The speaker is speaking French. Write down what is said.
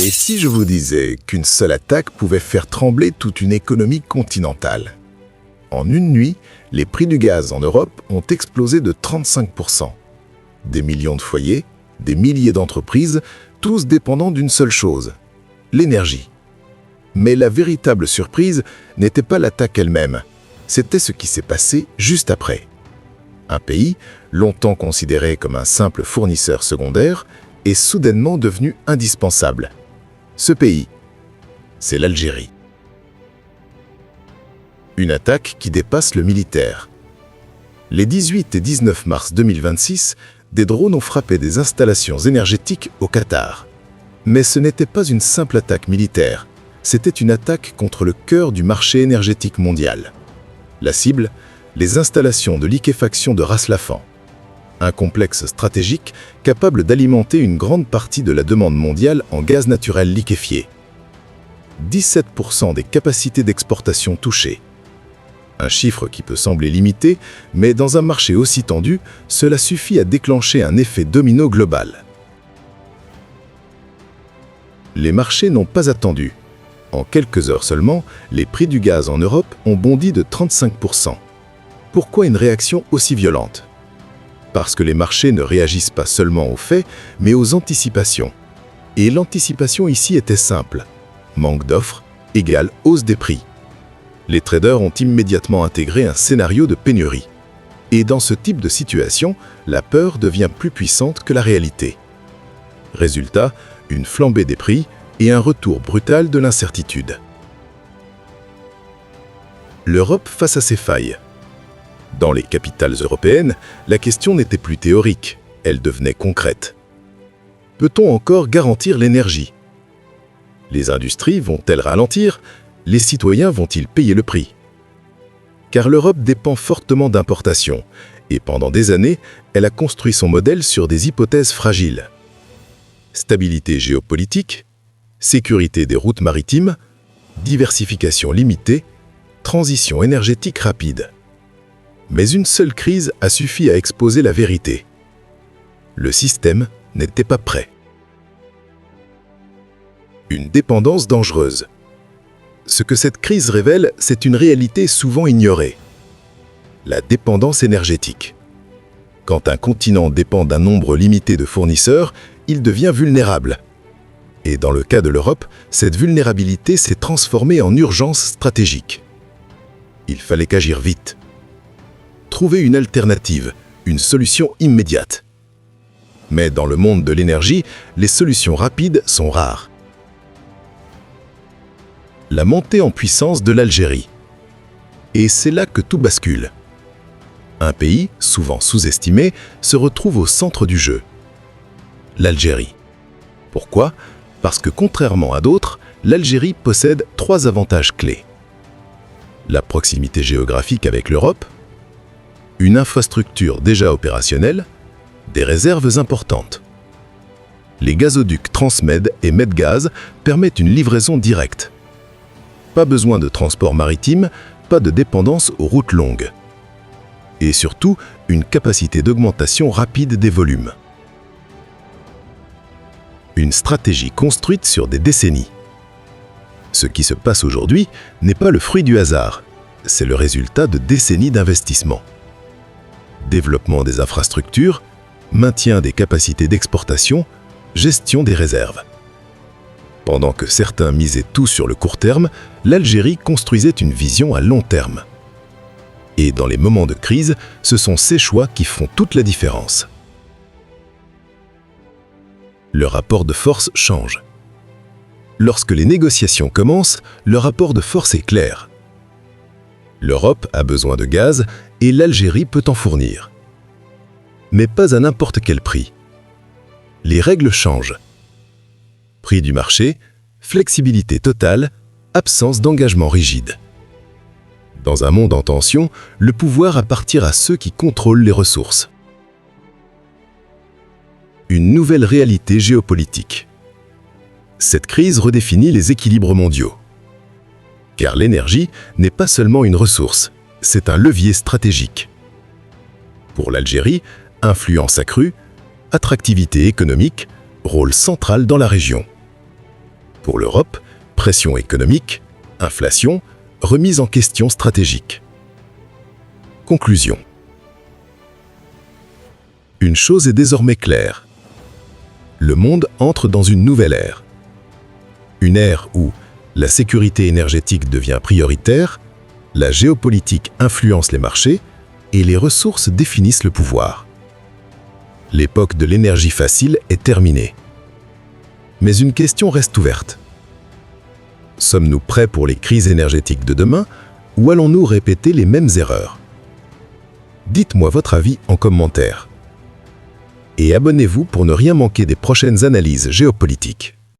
Et si je vous disais qu'une seule attaque pouvait faire trembler toute une économie continentale? En une nuit, les prix du gaz en Europe ont explosé de 35%. Des millions de foyers, des milliers d'entreprises, tous dépendant d'une seule chose, l'énergie. Mais la véritable surprise n'était pas l'attaque elle-même, c'était ce qui s'est passé juste après. Un pays, longtemps considéré comme un simple fournisseur secondaire, est soudainement devenu indispensable. Ce pays, c'est l'Algérie. Une attaque qui dépasse le militaire. Les 18 et 19 mars 2026, des drones ont frappé des installations énergétiques au Qatar. Mais ce n'était pas une simple attaque militaire, c'était une attaque contre le cœur du marché énergétique mondial. La cible, les installations de liquéfaction de Ras Laffan. Un complexe stratégique capable d'alimenter une grande partie de la demande mondiale en gaz naturel liquéfié. 17% des capacités d'exportation touchées. Un chiffre qui peut sembler limité, mais dans un marché aussi tendu, cela suffit à déclencher un effet domino global. Les marchés n'ont pas attendu. En quelques heures seulement, les prix du gaz en Europe ont bondi de 35%. Pourquoi une réaction aussi violente ? Parce que les marchés ne réagissent pas seulement aux faits, mais aux anticipations. Et l'anticipation ici était simple. Manque d'offres égale hausse des prix. Les traders ont immédiatement intégré un scénario de pénurie. Et dans ce type de situation, la peur devient plus puissante que la réalité. Résultat, une flambée des prix et un retour brutal de l'incertitude. L'Europe face à ses failles. Dans les capitales européennes, la question n'était plus théorique, elle devenait concrète. Peut-on encore garantir l'énergie? Les industries vont-elles ralentir? Les citoyens vont-ils payer le prix? Car l'Europe dépend fortement d'importations, et pendant des années, elle a construit son modèle sur des hypothèses fragiles. Stabilité géopolitique, sécurité des routes maritimes, diversification limitée, transition énergétique rapide. Mais une seule crise a suffi à exposer la vérité. Le système n'était pas prêt. Une dépendance dangereuse. Ce que cette crise révèle, c'est une réalité souvent ignorée. La dépendance énergétique. Quand un continent dépend d'un nombre limité de fournisseurs, il devient vulnérable. Et dans le cas de l'Europe, cette vulnérabilité s'est transformée en urgence stratégique. Il fallait qu'agir vite. Trouver une alternative, une solution immédiate. Mais dans le monde de l'énergie, les solutions rapides sont rares. La montée en puissance de l'Algérie. Et c'est là que tout bascule. Un pays, souvent sous-estimé, se retrouve au centre du jeu. L'Algérie. Pourquoi ? Parce que contrairement à d'autres, l'Algérie possède 3 avantages clés. La proximité géographique avec l'Europe, une infrastructure déjà opérationnelle, des réserves importantes. Les gazoducs Transmed et Medgaz permettent une livraison directe. Pas besoin de transport maritime, pas de dépendance aux routes longues. Et surtout, une capacité d'augmentation rapide des volumes. Une stratégie construite sur des décennies. Ce qui se passe aujourd'hui n'est pas le fruit du hasard, c'est le résultat de décennies d'investissement. Développement des infrastructures, maintien des capacités d'exportation, gestion des réserves. Pendant que certains misaient tout sur le court terme, l'Algérie construisait une vision à long terme. Et dans les moments de crise, ce sont ces choix qui font toute la différence. Le rapport de force change. Lorsque les négociations commencent, le rapport de force est clair. L'Europe a besoin de gaz et l'Algérie peut en fournir. Mais pas à n'importe quel prix. Les règles changent. Prix du marché, flexibilité totale, absence d'engagement rigide. Dans un monde en tension, le pouvoir appartient à ceux qui contrôlent les ressources. Une nouvelle réalité géopolitique. Cette crise redéfinit les équilibres mondiaux. Car l'énergie n'est pas seulement une ressource, c'est un levier stratégique. Pour l'Algérie, influence accrue, attractivité économique, rôle central dans la région. Pour l'Europe, pression économique, inflation, remise en question stratégique. Conclusion. Une chose est désormais claire. Le monde entre dans une nouvelle ère. Une ère où la sécurité énergétique devient prioritaire, la géopolitique influence les marchés et les ressources définissent le pouvoir. L'époque de l'énergie facile est terminée. Mais une question reste ouverte. Sommes-nous prêts pour les crises énergétiques de demain ou allons-nous répéter les mêmes erreurs? Dites-moi votre avis en commentaire. Et abonnez-vous pour ne rien manquer des prochaines analyses géopolitiques.